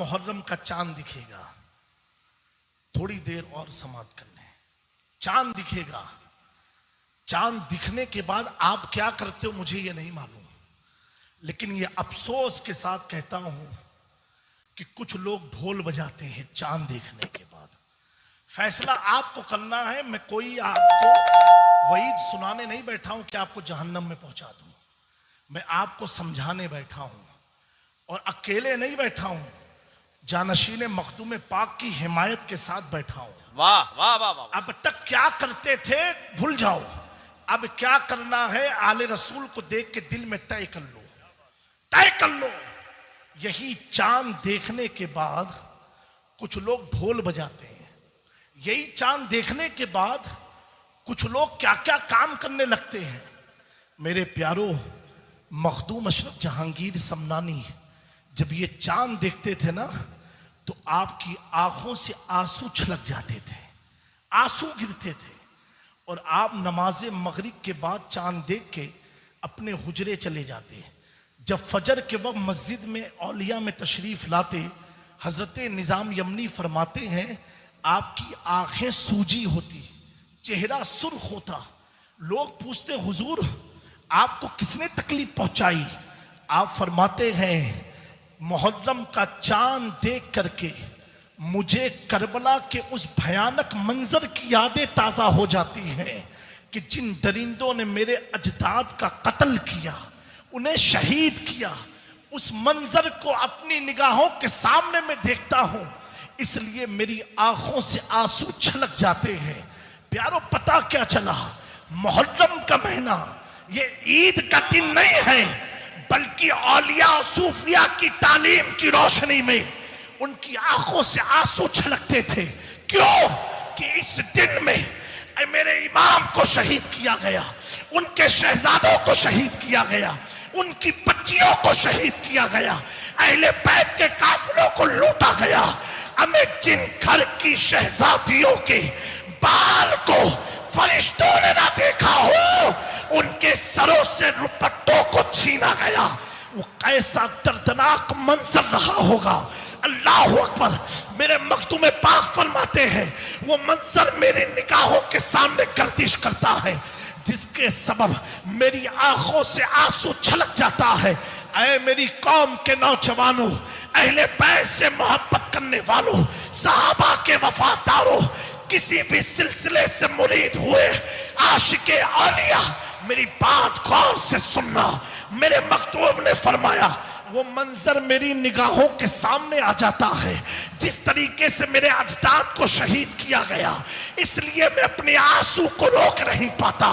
मुहर्रम का चांद दिखेगा। थोड़ी देर और समाप्त कर लें। चांद दिखेगा। चांद दिखने के बाद आप क्या करते हो मुझे ये नहीं मालूम, लेकिन ये अफसोस के साथ कहता हूं कि कुछ लोग ढोल बजाते हैं चांद देखने के बाद। फैसला आपको करना है। मैं कोई आपको वईद सुनाने नहीं बैठा हूं कि आपको जहन्नम में पहुंचा दूं। मैं आपको समझाने बैठा हूं और अकेले नहीं बैठा हूं, जानशीने मखदूम पाक की हिमायत के साथ बैठा हूं। वाह वाह वाह वाह। अब तक क्या करते थे भूल जाओ, अब क्या करना है आले रसूल को देख के दिल में तय कर लो, तय कर लो। यही चांद देखने के बाद कुछ लोग ढोल बजाते हैं। यही चांद देखने के बाद कुछ लोग क्या क्या काम करने लगते हैं। मेरे प्यारों, मखदूम अशरफ जहांगीर समनानी जब ये चांद देखते थे ना तो आपकी आंखों से आंसू छलक जाते थे, आंसू गिरते थे और आप नमाज मगरिब के बाद चांद देख के अपने हुजरे चले जाते। जब फजर के वक्त मस्जिद में औलिया में तशरीफ लाते, हजरत निजाम यमनी फरमाते हैं आपकी आंखें सूजी होती, चेहरा सुर्ख होता। लोग पूछते हुजूर आपको किसने तकलीफ पहुंचाई? आप फरमाते हैं मुहर्रम का चांद देख करके मुझे करबला के उस भयानक मंजर की यादें ताजा हो जाती हैं कि जिन दरिंदों ने मेरे अजदाद का कत्ल किया, उन्हें शहीद किया। उस मंजर को अपनी निगाहों के सामने मैं देखता हूं, इसलिए मेरी आंखों से आंसू छलक जाते हैं। प्यारो, पता क्या चला? मुहर्रम का महीना ये ईद का दिन नहीं है, बल्कि औलिया सूफिया की तालीम की रोशनी में उनकी आंखों से आंसू छलकते थे। क्यों? कि इस दिन में मेरे इमाम को शहीद किया गया, उनके शहजादों को शहीद किया गया, उनकी बच्चियों को शहीद किया गया, अहले बैत के काफिलों को लूटा गया। हमें जिन घर की शहजादियों के बाल को फरिश्तों ने ना देखा हो, उनके सरों से रुपट्टों को छीना गया। वो कैसा दर्दनाक मंजर रहा होगा। अल्लाह अकबर। मेरे मखदूम पाक फरमाते हैं वो मंजर मेरी निगाहों के सामने गर्दिश करता है, जिसके सबब मेरी आंखों से आंसू छलक जाता है। ऐ मेरी कौम के नौजवानों, अहले बैत से मोहब्बत करने वालों, सहाबा के वफादारों, किसी भी सिलसिले से मुरीद हुए आशिके औलिया, मेरी बात गौर से सुनना। मेरे मखदूम ने फरमाया वो मंजर मेरी निगाहों के सामने आ जाता है जिस तरीके से मेरे अजदाद को शहीद किया गया, इसलिए मैं अपने आंसू को रोक नहीं पाता।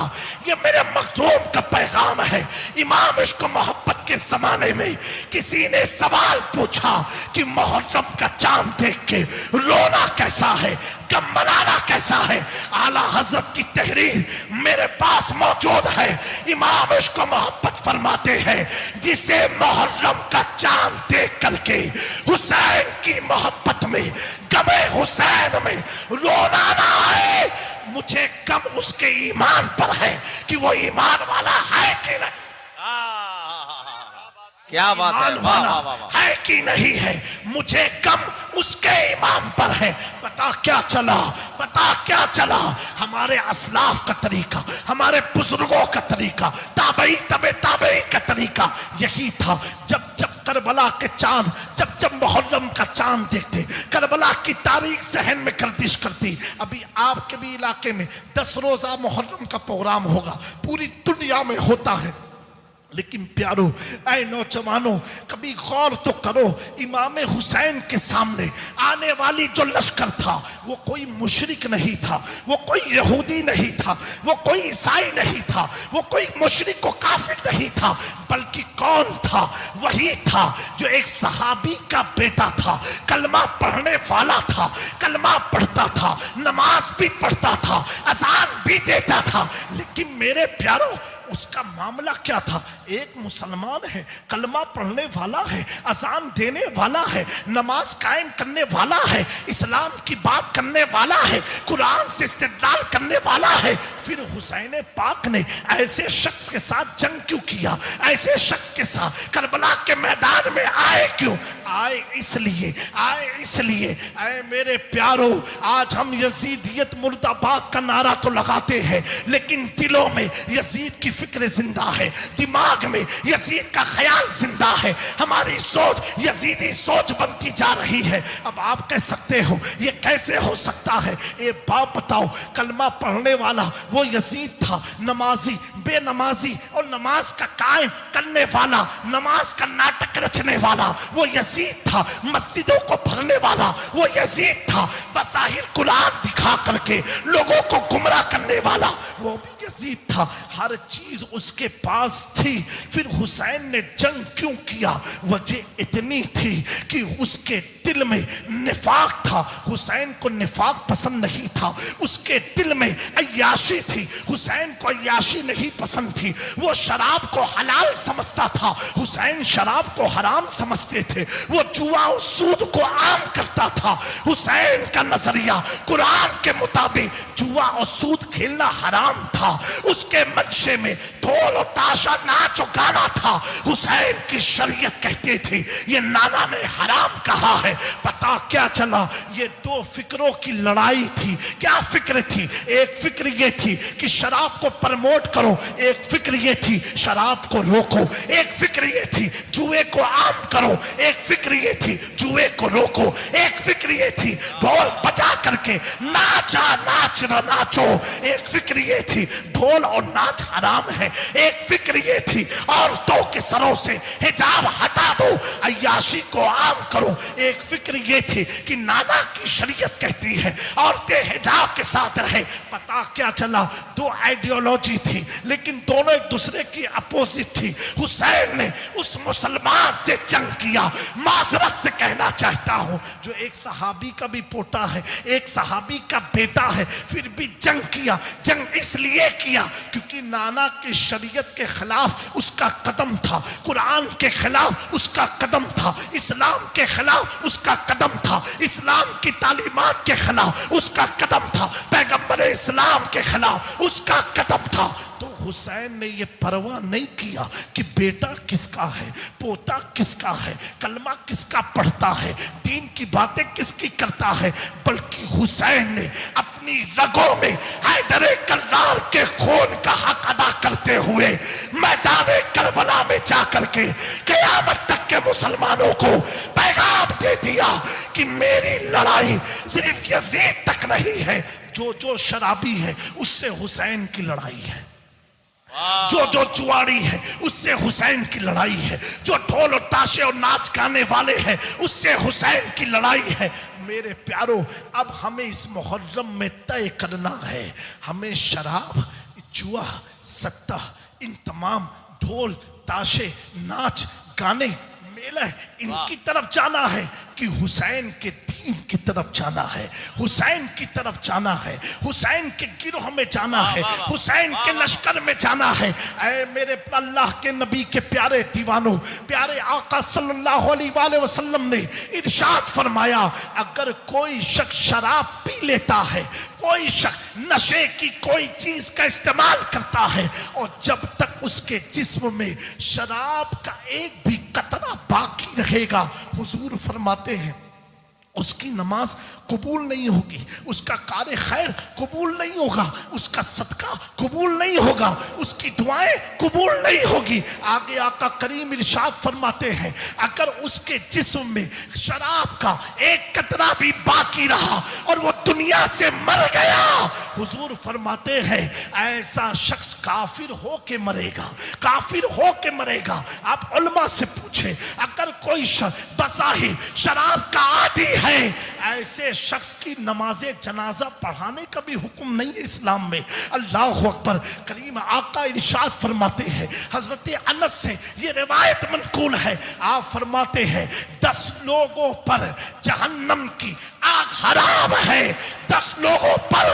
ये मेरे मखदूम का पैगाम है। इमाम इश्क मोहब्बत के जमाने में किसी ने सवाल पूछा कि मुहर्रम का चांद देख के रोना कैसा है, गम मनाना कैसा है? आला हजरत की तहरीर मेरे पास मौजूद है। इमाम इश्क मोहब्बत फरमाते हैं जिसे मुहर्रम का चांद देख करके हुसैन की मोहब्बत में, गमे हुसैन में रोना ना है, मुझे गम उसके ईमान पर है कि वो ईमान वाला है कि नहीं। क्या बात है, वाह वाह वाह। है कि नहीं है, मुझे गम उसके ईमान पर है। पता क्या चला? पता क्या चला? हमारे असलाफ का तरीका, हमारे बुजुर्गों का तरीका, ताबई तबे ताबई का तरीका यही था। जब जब करबला के चांद, जब जब मुहर्रम का चांद देखते, करबला की तारीख जहन में गर्दिश करती। अभी आपके भी इलाके में 10 रोजा मुहर्रम का प्रोग्राम होगा, पूरी दुनिया में होता है। लेकिन प्यारो, ऐ नौजवानों, कभी गौर तो करो, इमाम हुसैन के सामने आने वाली जो लश्कर था वो कोई मुशरिक नहीं था, वो कोई यहूदी नहीं था, वो कोई ईसाई नहीं था, वो कोई मुशरिक को काफिर नहीं था, बल्कि कौन था? वही था जो एक सहाबी का बेटा था, कलमा पढ़ने वाला था, कलमा पढ़ता था, नमाज भी पढ़ता था, अज़ान भी देता था। लेकिन मेरे प्यारो, उसका मामला क्या था? एक मुसलमान है, कलमा पढ़ने वाला है, अजान देने वाला है, नमाज कायम करने वाला है, इस्लाम की बात करने वाला है, कुरान से इस्तेदलाल करने वाला है। फिर हुसैन पाक ने ऐसे शख्स के साथ जंग क्यों किया? ऐसे शख्स के साथ करबला के मैदान में आए क्यों? आए इसलिए ऐ मेरे प्यारो, आज हम यजीदियत मुर्दाबाद का नारा तो लगाते हैं, लेकिन दिलों में यजीद की फिक्र जिंदा है, दिमाग में यजीद का ख्याल जिंदा है, हमारी सोच यजीदी सोच बनती जा रही है। अब आप कह सकते हो ये कैसे हो सकता है? ए बाप बताओ, कलमा पढ़ने वाला वो यजीद था, नमाजी बेनमाजी और नमाज का कायम करने वाला, नमाज का नाटक रचने वाला वो यजीद था, मस्जिदों को भरने वाला वो यजीद था, बज़ाहिर कुरान दिखा करके लोगों को गुमराह करने वाला वो भी यजीद था। हर चीज उसके पास थी। फिर हुसैन ने जंग क्यों किया? वजह इतनी थी कि उसके दिल में निफाक था। हुसैन को निफाक पसंद नहीं था, उसके दिल में अय्याशी थी। हुसैन को अय्याशी नहीं पसंद थी, वो शराब को हलाल समझता था, हुसैन शराब को हराम समझते थे। वो जुआ और सूद को आम करता था। हुसैन का नजरिया कुरान के मुताबिक जुआ और सूद खेलना हराम था। उसके मंशे में ढोल और ताशा, नाच और गाना था। हुसैन की शरीयत कहती थी ये नाना ने हराम कहा है। पता क्या चला? ये दो फिक्रों की लड़ाई थी। क्या फिक्र थी? एक फिक्र ये थी कि शराब को प्रमोट करो, एक फिक्र ये थी शराब को रोको, एक फिक्र ये थी जुए को आम करो, एक फिक्र ये थी जुए को रोको, एक फिक्र ये थी ढोल बजा करके नाचा नाच न नाचो, एक फिक्र ये थी ढोल और नाच हराम है, एक फिक्र ये थी औरतों के सरों से हिजाब हटा दो, अय्याशी को आम करो, एक फिक्र ये थी कि नाना की शरीयत कहती है औरतें हिजाब के साथ रहे। पता क्या चला? दो आइडियोलॉजी थी, लेकिन दोनों एक दूसरे की अपोजिट थी। हुसैन ने उस मुसलमान से जंग किया। माजरत से कहना चाहता हूं, जो एक सहाबी का भी पोता है, एक सहाबी का बेटा है, फिर भी जंग किया। जंग इसलिए किया क्योंकि नाना की शरीयत के खिलाफ उसका कदम था, कुरान के खिलाफ उसका कदम था, इस्लाम के खिलाफ उसका कदम था, इस्लाम की तालीमात के खिलाफ उसका कदम था, पैगंबर इस्लाम के खिलाफ उसका कदम था। तो हुसैन ने यह परवाह नहीं किया कि बेटा किसका है, पोता किसका है, कलमा किसका पढ़ता है, दीन की बातें किसकी करता है, बल्कि हुसैन ने अपनी रगों में हैदर कर्रार के खून का हक अदा करते हुए मैदान करबला में जाकर के क़यामत तक के मुसलमानों को पैगाम दे दिया कि मेरी लड़ाई सिर्फ यजीद तक नहीं है, जो शराबी है उससे हुसैन की लड़ाई है, जो जुआड़ी है उससे हुसैन की लड़ाई है, जो ढोल और ताशे और नाच गाने वाले हैं उससे हुसैन की लड़ाई है। मेरे प्यारो, अब हमें इस मुहर्रम में तय करना है, हमें शराब, जुआ, सट्टा, इन तमाम ढोल ताशे, नाच गाने, मेला, इनकी तरफ जाना है कि हुसैन के दीन की तरफ जाना है, हुसैन की तरफ जाना है, हुसैन के गिरोह में जाना है, हुसैन के लश्कर में जाना है। ऐ मेरे अल्लाह के नबी के प्यारे दीवानों, प्यारे आका सल्लल्लाहु अलैहि वसल्लम ने इरशाद फरमाया, अगर कोई शख्स शराब पी लेता है, कोई शख्स नशे की कोई चीज का इस्तेमाल करता है और जब तक उसके जिस्म में शराब का एक भी कतरा बाकी रहेगा, हुजूर फरमाते हैं उसकी नमाज कबूल नहीं होगी, उसका कार्य खैर कबूल नहीं होगा, उसका सदका कबूल नहीं होगा, उसकी दुआएं कबूल नहीं होगी। आगे आका करीम इरशाद फरमाते हैं, अगर उसके जिस्म में शराब का एक कतरा भी बाकी रहा और वो दुनिया से मर गया, हुजूर फरमाते हैं ऐसा शख्स काफिर हो के मरेगा, काफिर हो के मरेगा। आप उलमा से पूछे, अगर कोई शख्स बज़ाहिर शराब का आदी है, ऐसे शख्स की नमाजे जनाजा पढ़ाने का भी हुक्म नहीं है इस्लाम में। अल्लाह अकबर। करीम आका इरशाद फरमाते हैं, हजरत अनस से ये रिवायत मनकूल है, आप फरमाते हैं 10 लोगों पर जहन्नम की आग हराम है, 10 लोगों पर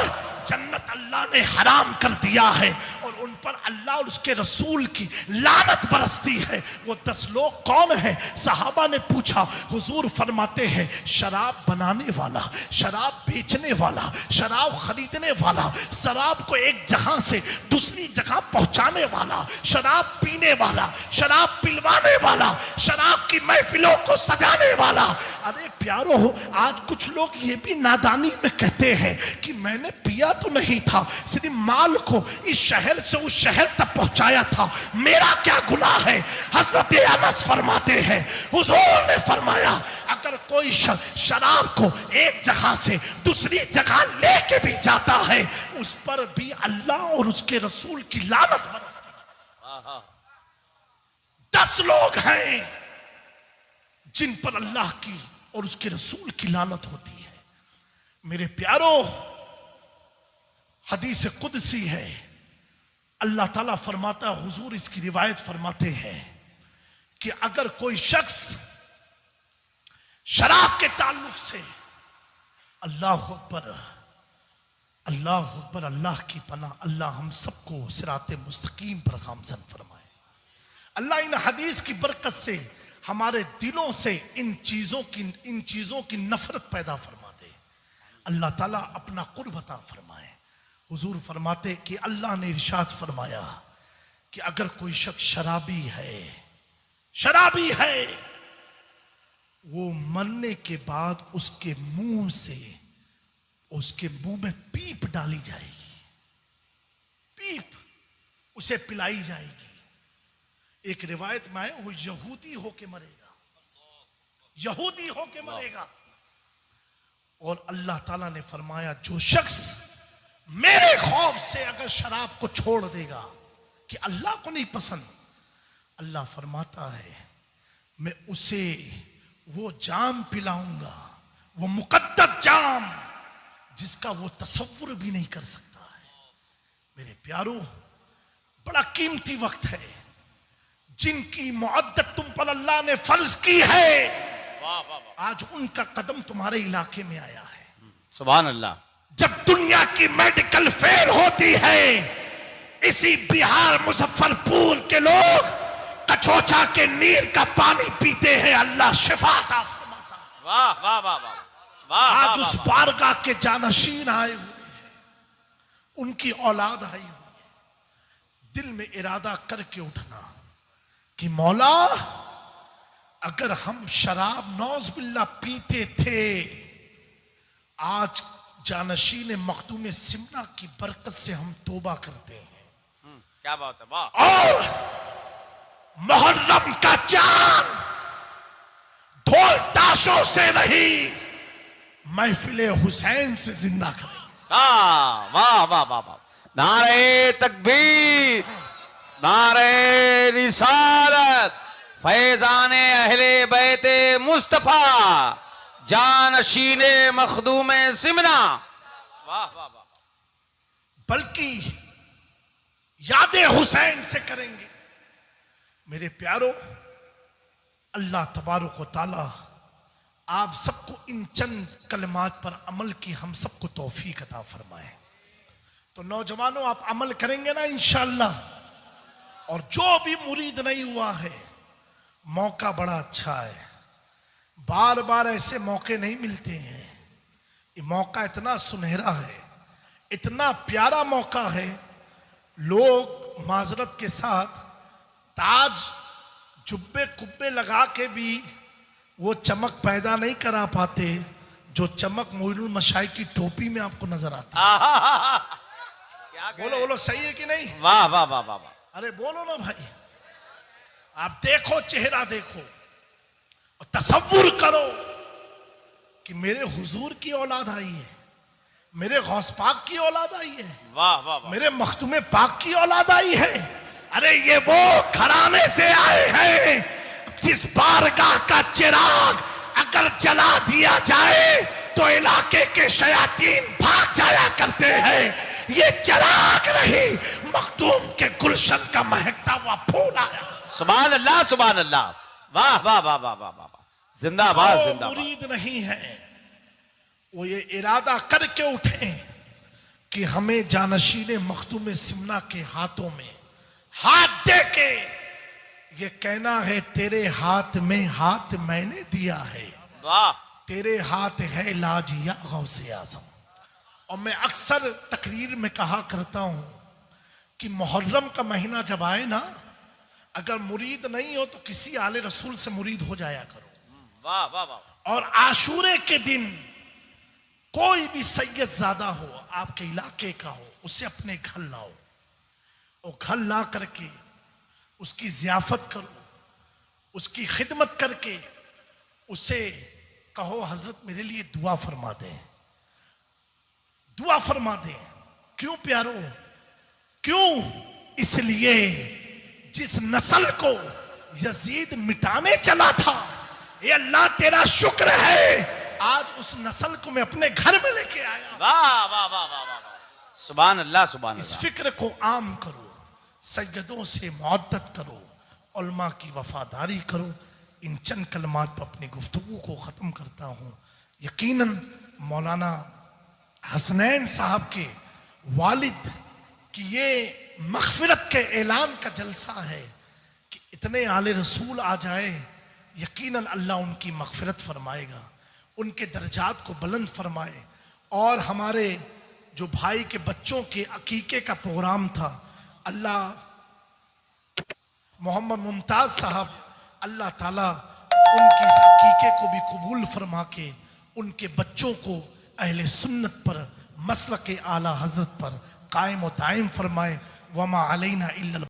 जन्नत अल्लाह ने हराम कर दिया है और उन पर अल्लाह और उसके रसूल की लानत बरसती है। वो 10 लोग कौन है? सहाबा ने पूछा। हुजूर फरमाते हैं शराब बनाने वाला, शराब बेचने वाला, शराब खरीदने वाला, शराब को एक जगह से दूसरी जगह पहुंचाने वाला, शराब पीने वाला, शराब पिलवाने वाला, शराब की महफिलों को सजाने वाला। अरे प्यारो, आज कुछ लोग ये भी नादानी में कहते हैं कि मैंने पिया तो नहीं था, सिर्फ माल को इस शहर से उस शहर तक पहुंचाया था, मेरा क्या गुनाह है? हजरत अनस फरमाते हैं हुजूर ने फरमाया अगर कोई शराब को एक जगह से दूसरी जगह लेके भी जाता है उस पर भी अल्लाह और उसके रसूल की लानत बरसती है। 10 लोग हैं जिन पर अल्लाह की और उसके रसूल की लानत होती है। मेरे प्यारो, हदीस कुदसी है, अल्लाह ताला फरमाता है, हुजूर इसकी रिवायत फरमाते हैं कि अगर कोई शख्स शराब के ताल्लुक से, अल्लाह अकबर, अल्लाह अकबर, अल्लाह की पनाह, अल्लाह हम सबको सिराते मुस्तकीम पर गामज़न फरमाए। अल्लाह इन हदीस की बरकत से हमारे दिलों से इन चीजों की नफरत पैदा फरमा दे। अल्लाह ताला अपना कुर्ब अता फरमाए। हुजूर फरमाते कि अल्लाह ने इरशाद फरमाया कि अगर कोई शख्स शराबी है, वो मरने के बाद उसके मुंह में पीप डाली जाएगी, पीप उसे पिलाई जाएगी। एक रिवायत में आए वो यहूदी होके मरेगा, यहूदी होके मरेगा। और अल्लाह ताला ने फरमाया जो शख्स मेरे खौफ से अगर शराब को छोड़ देगा कि अल्लाह को नहीं पसंद, अल्लाह फरमाता है मैं उसे वो जाम पिलाऊंगा, वो मुकद्दस जाम जिसका वो तसव्वुर भी नहीं कर सकता है। मेरे प्यारो, बड़ा कीमती वक्त है, जिनकी मुअद्दत तुम पर अल्लाह ने फर्ज की है, आज उनका कदम तुम्हारे इलाके में आया है। सुभान अल्लाह। जब दुनिया की मेडिकल फेल होती है, इसी बिहार मुजफ्फरपुर के लोग कचौचा के नीर का पानी पीते हैं, अल्लाह शिफा अता फरमाता है। वाह वाह वाह वाह वाह। आज उस बारगाह के जानशीन आए हुए हैं, उनकी औलाद आई हुई है। दिल में इरादा करके उठना कि मौला अगर हम शराब नौज बिल्ला पीते थे, आज जानशीन मखदूम सिमना की बरकत से हम तौबा करते हैं। क्या बात है, वाह। और मुहर्रम का चांद ढोल ताशों से नहीं, महफिले हुसैन से जिंदा करेंगे। वाह वाह वाह वाह। नारे तकबीर, नारे रिसालत, फैजाने अहले बैते मुस्तफा, जानशीने मखदूमे सिमना। वाह वाह वाह। बल्कि यादें हुसैन से करेंगे। मेरे प्यारो, अल्लाह तबारक व तआला आप सबको इन चंद कलमात पर अमल की हम सबको तौफीक अता फरमाए। तो नौजवानों, आप अमल करेंगे ना इंशाअल्लाह। और जो भी मुरीद नहीं हुआ है, मौका बड़ा अच्छा है, बार बार ऐसे मौके नहीं मिलते हैं। ये मौका इतना सुनहरा है, इतना प्यारा मौका है। लोग माजरत के साथ ताज जुब्बे कुब्बे लगा के भी वो चमक पैदा नहीं करा पाते जो चमक मोइनुल मशाइख की टोपी में आपको नजर आती है। बोलो बोलो, सही है कि नहीं? वाह वाह वाह वाह। अरे बोलो ना भाई। आप देखो, चेहरा देखो और तसव्वुर करो कि मेरे हुजूर की औलाद आई है, मेरे गौस पाक की औलाद आई है, वाह वाह वाह, मेरे मखदूम पाक की औलाद आई है। अरे ये वो घराने से आए हैं जिस बारगाह का चिराग अगर जला दिया जाए तो इलाके के शयातीन भाग जाया करते हैं। ये चिराग नहीं, मखदूम के गुलशन का महकता हुआ फूल आया। सुभान अल्लाह, सुभान अल्लाह। वाह वाह वाह वाह वाह वाह। जिंदाबाद जिंदाबाद। मुरीद नहीं है, वो ये इरादा करके उठे कि हमें जानशीन मखदूम सिमना के हाथों में हाथ दे के ये कहना है, तेरे हाथ में हाथ मैंने दिया है, वाह तेरे हाथ है लाज या गौसे आजम। और मैं अक्सर तकरीर में कहा करता हूं कि मुहर्रम का महीना जब आए ना, अगर मुरीद नहीं हो तो किसी आले रसूल से मुरीद हो जाया करो। वाह वाह वाह। और आशूरे के दिन कोई भी सैयद ज़्यादा हो, आपके इलाके का हो, उसे अपने घर लाओ और घर ला करके उसकी ज़ियाफत करो, उसकी खिदमत करके उसे कहो हजरत मेरे लिए दुआ फरमा दें, दुआ फरमा दें। क्यों प्यारो? क्यों? इसलिए जिस नस्ल को यजीद मिटाने चला था, ये अल्लाह तेरा शुक्र है, आज उस नस्ल को मैं अपने घर में लेके आया। वाह वाह वाह वाह वाह। सुभान अल्लाह सुभान इस अल्लाह। फिक्र को आम करो, सैयदों से मुअद्दत करो, उलमा की वफादारी करो। इन चंद कलमात पर अपनी गुफ्तगू को ख़त्म करता हूँ। यकीनन मौलाना हसनैन साहब के वालिद की ये मग़फ़िरत के ऐलान का जलसा है कि इतने आले रसूल आ जाए, यकीनन अल्लाह उनकी मग़फ़िरत फरमाएगा, उनके दर्जात को बुलंद फरमाए। और हमारे जो भाई के बच्चों के अकीके का प्रोग्राम था, अल्लाह मोहम्मद मुमताज़ साहब, अल्लाह ताला उनकी इस अकीके को भी कबूल फरमा के उनके बच्चों को अहले सुन्नत पर, मसलक आला हज़रत पर कायम व दायम फरमाए। वमा अलैना इल्लल